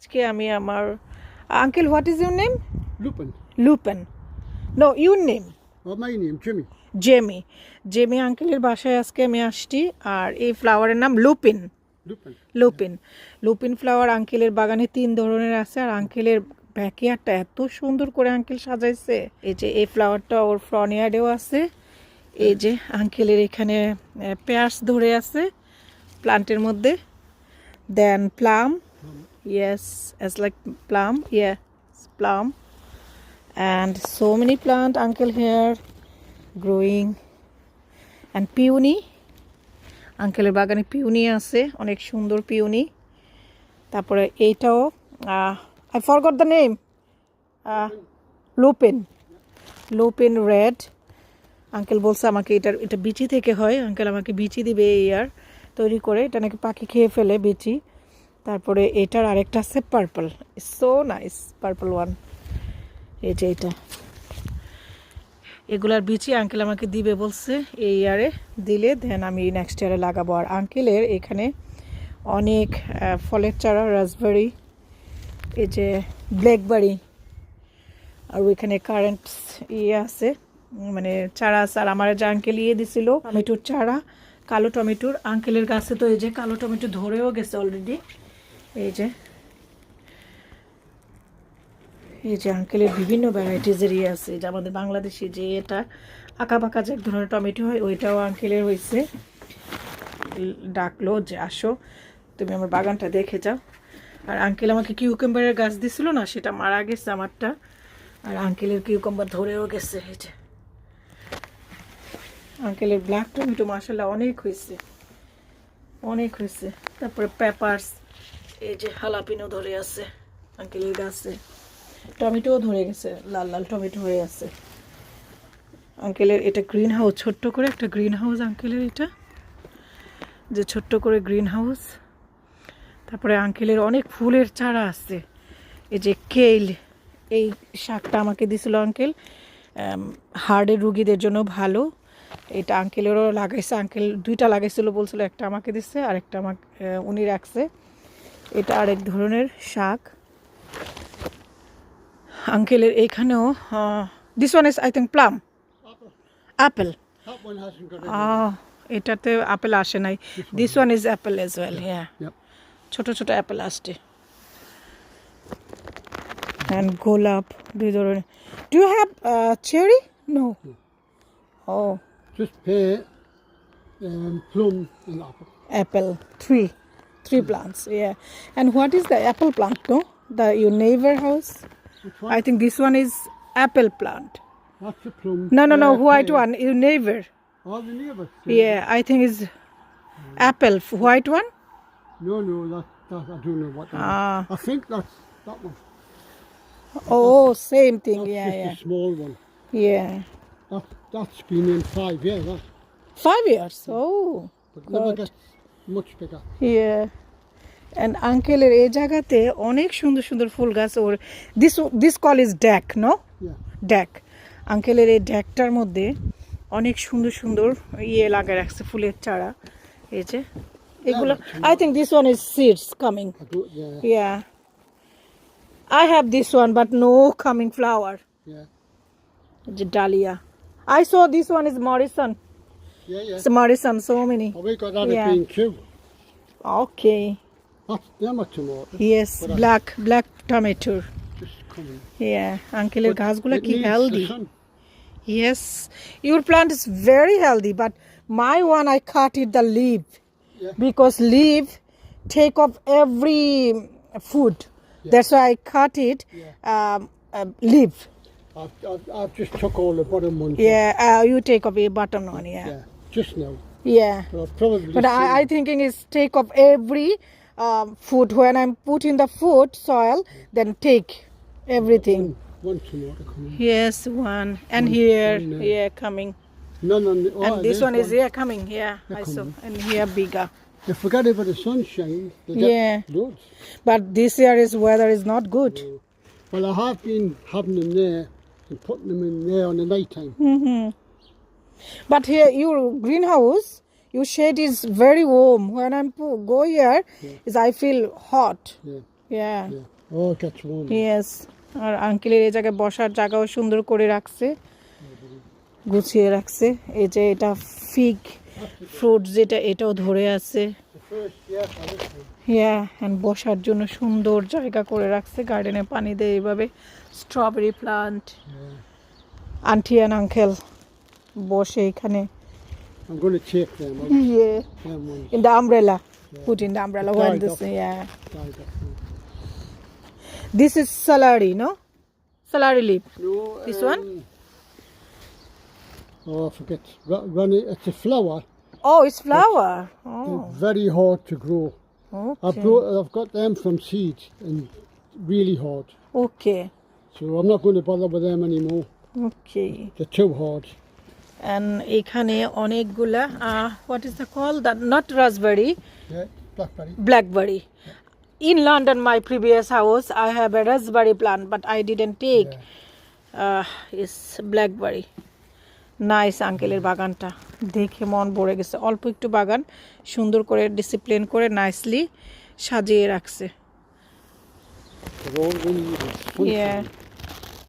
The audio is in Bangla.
আজকে আমি আমার uncle, what is your name? Lupin. Lupin. No, your name? Oh, my name, Jimmy. Jimmy. Jimmy আঙ্কেলের বাসায় আজকে আমি আসছি। আর এই ফ্লাওয়ারের নাম Lupin. Lupin. Lupin. Lupin flower আঙ্কেলের বাগানে 3 ধরনের আছে। আর আঙ্কেলের ব্যাকইয়ার্ডটা এত সুন্দর করে আঙ্কেল সাজাইছে। এই যে এই ফ্লাওয়ারটা ওর ফ্রন্ট ইয়ার্ডেও আছে। এই যে আঙ্কেলের এখানে পেয়ার্স ধরে আছে প্লান্টের মধ্যে। দেন plum, yes, as like plum, yeah, plum, and so many plant uncle here growing, and peony. আঙ্কেলের বাগানে পিউনি আছে, অনেক সুন্দর পিউনি। তারপরে এইটাও I forgot the name, Lupin. Lupin red. Uncle বলছে আমাকে এটা বিচি থেকে হয়, আঙ্কেল আমাকে বিচি দিবে এই ইয়ার তৈরি করে। এটা নাকি পাখি খেয়ে ফেলে বিচি। তারপরে এটার আরেকটা আছে purple, so nice purple one. এই যে এটা, এগুলার বিচি আঙ্কেল আমাকে দিবে বলছে এই ইয়ারে, দিলে দেন আমি নেক্সট ইয়ারে লাগাবো। আর আঙ্কেলের এখানে অনেক ফলের চারা, রাসবেরি, এই যে ব্ল্যাকবেরি, আর ওইখানে কারেন্ট আছে, মানে চারা আছে। আর আমার যে আঙ্কেল দিছিল টমেটোর চারা, কালো টমেটোর। আঙ্কেলের গাছে তো এই যে কালো টমেটো ধরেও গেছে অলরেডি। এই যে আঙ্কেলের বিভিন্ন ভ্যারাইটিজের আছে। যে আমাদের বাংলাদেশি যে এটা আঁকা বাঁকা যে এক ধরনের টমেটো হয়, ওইটাও আঙ্কেলের হয়েছে। ডাকলো যে আসো তুমি আমার বাগানটা দেখে যাও। আর আঙ্কেল আমাকে কিউকাম্বারের গাছ দিছিল না, সেটা মারা গেছে আমারটা। আর আঙ্কেলের কিউকাম্বার ধরেও গেছে। এই যে আঙ্কেলের ব্ল্যাক টমেটো মাশাআল্লাহ অনেক হয়েছে, অনেক হয়েছে। তারপরে পেপারস, এই যে হালাপিনো ধরে আছে আঙ্কেলের গাছে। টমেটোও ধরে গেছে, লাল লাল টমেটো হয়ে আছে আঙ্কেলের। এটা গ্রিন হাউস, ছোট্ট করে একটা গ্রিন হাউস আঙ্কেলের, এটা যে ছোট্ট করে গ্রিন হাউস। তারপরে আঙ্কেলের অনেক ফুলের চারা আছে। এই যে কেল, এই শাকটা আমাকে দিছিল আঙ্কেল, হার্টের রুগীদের জন্য ভালো। এটা আঙ্কেলেরও লাগাইছে, আঙ্কেল 2টা লাগাইছিল বলছিল, একটা আমাকে দিচ্ছে আর একটা আমাকে উনি রাখছে। এটা আরেক ধরনের শাক আঙ্কেলের। এখানেও this one is I think plum, Apple. That one hasn't got any. এটাতে আপেল আসে নাই। This one is Apple as well, হ্যাঁ। Yep. ছোট ছোট অ্যাপেল আসছে। অ্যান্ড গোলাপ 2 ধরনের। Do you have cherry? No. Oh, Just pear, plum, and apple. apple, three plants, yeah. And what is the apple plant? No, your neighbor house. Which one? I think this one is apple plant. That's the plum. No, white pear. one. Your neighbor. Oh, the neighbour. Yeah, I think it's apple. White one. No, that I don't know what that is. I think that's that one. Oh, same thing. That's Yeah, just yeah, a small one. yeah. That's been in 5 years. That. 5 years. Oh, But never good. gets much bigger. Yeah. And আঙ্কেলের এই জায়গাতে অনেক সুন্দর সুন্দর ফুল গাছ। ওর this call is deck, no? Yeah. Deck. আঙ্কেলের এই ডেকটার মধ্যে অনেক সুন্দর সুন্দর লাগিয়ে রাখছে ফুলের চারা। এই যে এগুলো, I think this one is seeds coming. I don't. Yeah. Yeah, I have this one but no coming flower. Yeah. যে dahlia, I saw this one is Morrison. Yeah. It's Morrison, so many. Oh, we got that Yeah. being cute. Okay, That's them a tomato. yes, black tomato. Just coming. Yeah, আঙ্কেলের But গাছগুলো it কি needs the healthy. sun. Yes, your plant is very healthy, but my one I cut it the leaf. Yeah. Because leaf take off every food. Yeah. That's why I cut it. Leaf. I've just took all the bottom ones. Yeah, you take off a bottom one. Yeah, Yeah. Just now. yeah. But I'll probably. But I thinking is take off every food when I'm putting the food soil, then take everything. One tomato coming. Yes, one and here, one there. yeah, coming. None on the. Oh, And this there's one is here coming. Yeah, They're I saw. coming. And here bigger. They forget about the sunshine. They get Yeah. loads. But this year is weather is not good. Well, I have been having them there and putting them in there on the night time. But here your greenhouse, your shade is very warm. When I'm go here, is I feel hot. Yeah. Yeah. Yeah. Oh, it gets warm. Yes. আর আঙ্কেলের এই জায়গায় বসার জায়গাও সুন্দর করে রাখছে, গুছিয়ে রাখছে। এই যে এটা ফিগ ফ্রুট যেটা, এটাও ধরে আছে। The first year for this one. And বসার জন্য সুন্দর জায়গা করে রাখছে, গার্ডেনে পানি দেয় এইভাবে। Strawberry plant, Yeah. Aunty and uncle বসে এখানে। I'm going to take them out. Yeah. Them ones. In the umbrella. Put in the umbrella. When Dried this, up. yeah. Dried up now. This is celery, no? Celery leaf. No, This one? Oh, I forget. It's a flower. Oh, it's flower. Oh, They're very hard to grow. okay. I've got them from seed and really hard. Okay. So I'm not going to bother with them anymore. Okay. They're too hard. And এখানে অনেকগুলা what is the call? That not raspberry, Yeah, blackberry. blackberry. In London, my previous house, I have a raspberry plant, but I didn't take. It's blackberry. Nice আঙ্কেলের বাগানটা দেখে মন ভরে গেছে। অল্প একটু বাগান, সুন্দর করে ডিসিপ্লিন করে নাইসলি সাজিয়ে রাখছে। They're all really funky. Yeah.